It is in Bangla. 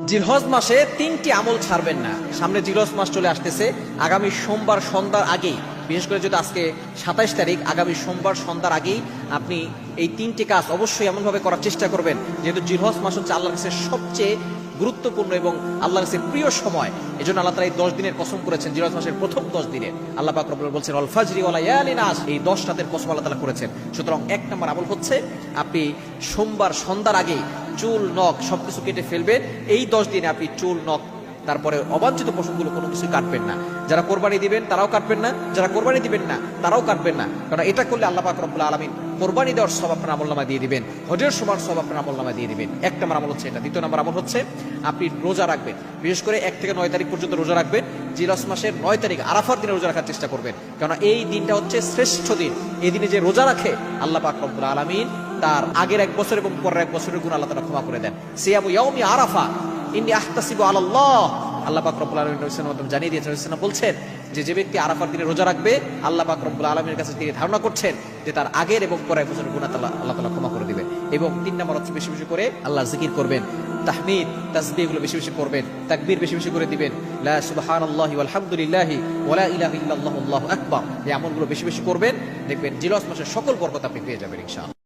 জিলহজ মাসে 3টি আমল ছাড়বেন না। সামনে জিলহজ মাস চলে আসতেছে। আগামী সোমবার সন্ধ্যার আগেই, বিশেষ করে যদি আজকে 27 তারিখ, আগামী সোমবার সন্ধ্যার আগেই আপনি এই 3টি কাজ অবশ্যই এমনভাবে করার চেষ্টা করবেন, যেহেতু জিলহজ মাস হচ্ছে আল্লাহর কাছে সবচেয়ে গুরুত্বপূর্ণ এবং আল্লাহর কাছে প্রিয় সময়। এজন্য আল্লাহ তাআলা এই 10 দিনের কসম করেছেন। জিলহজ মাসের প্রথম 10 দিনে আল্লাহ পাক রব্বুল বলছেন আল ফাজরি ওয়া লায়ালিন আশ, এই 10 রাতের কসম আল্লাহ তাআলা করেছেন। সুতরাং 1 নম্বর আমল হচ্ছে আপনি সোমবার সন্ধ্যার আগে চুল নখ সবকিছু কেটে ফেলবেন। এই 10 দিনে আপনি চুল নখ, তারপরে অবাঞ্ছিত পশুগুলো কোনো কিছু কাটবেন না। যারা কোরবানি দিবেন তারাও কাটবেন না, যারা কোরবানি দিবেন না তারাও কাটবেন না, কারণ এটা করলে আল্লাহ পাক রব্বুল আলামিন কোরবানি দেওয়ার সওয়াব আপনার আমলনামায় দিয়ে দিবেন, হজের সমান সওয়াব আপনার আমলনামায় দিয়ে দিবেন। 1 নম্বর আমল হচ্ছে এটা। দ্বিতীয় নম্বর আমল হচ্ছে আপনি রোজা রাখবেন। বিশেষ করে 1 থেকে 9 তারিখ পর্যন্ত রোজা রাখবেন। জিলহজ মাসের 9 তারিখ আরাফার দিনে রোজা রাখার চেষ্টা করবেন, কারণ এই দিনটা হচ্ছে শ্রেষ্ঠ দিন। এই দিনে যে রোজা রাখে আল্লাহ পাক রব্বুল আলামিন তার আগের 1 বছর এবং পরের 1 বছরের গুনাহ আল্লাহ তাআলা ক্ষমা করে দেন। সিয়ামু ইয়াউমি আরাফা ইন্নী আহতাসিবু আলাল্লাহ, আল্লাহ পাক রব্বুল আলামিন জানিয়ে দিয়েছেন, বলছেন যে ব্যক্তি আরাফার দিনে রোজা রাখবে, আল্লাহ পাক রব্বুল আলামিনের কাছে তিনি ধারণা করছেন যে তার আগের এবং পরের বছরের গুনাহ আল্লাহ তাআলা ক্ষমা করে দিবেন। এবং 3 নম্বর হচ্ছে বেশি বেশি করে আল্লাহর জিকির করবেন, তাহমিদ তাসবিহ গুলো বেশি বেশি করবেন, তাকবীর বেশি বেশি করে দিবেন, লা সুবহানাল্লাহি ওয়াল হামদুলিল্লাহি ওয়া লা ইলাহা ইল্লাল্লাহু আল্লাহু আকবার, এই আমলগুলো বেশি বেশি করবেন। দেখবেন জিলহজ মাসের সকল বরকত আপনি পেয়ে যাবেন ইনশাআল্লাহ।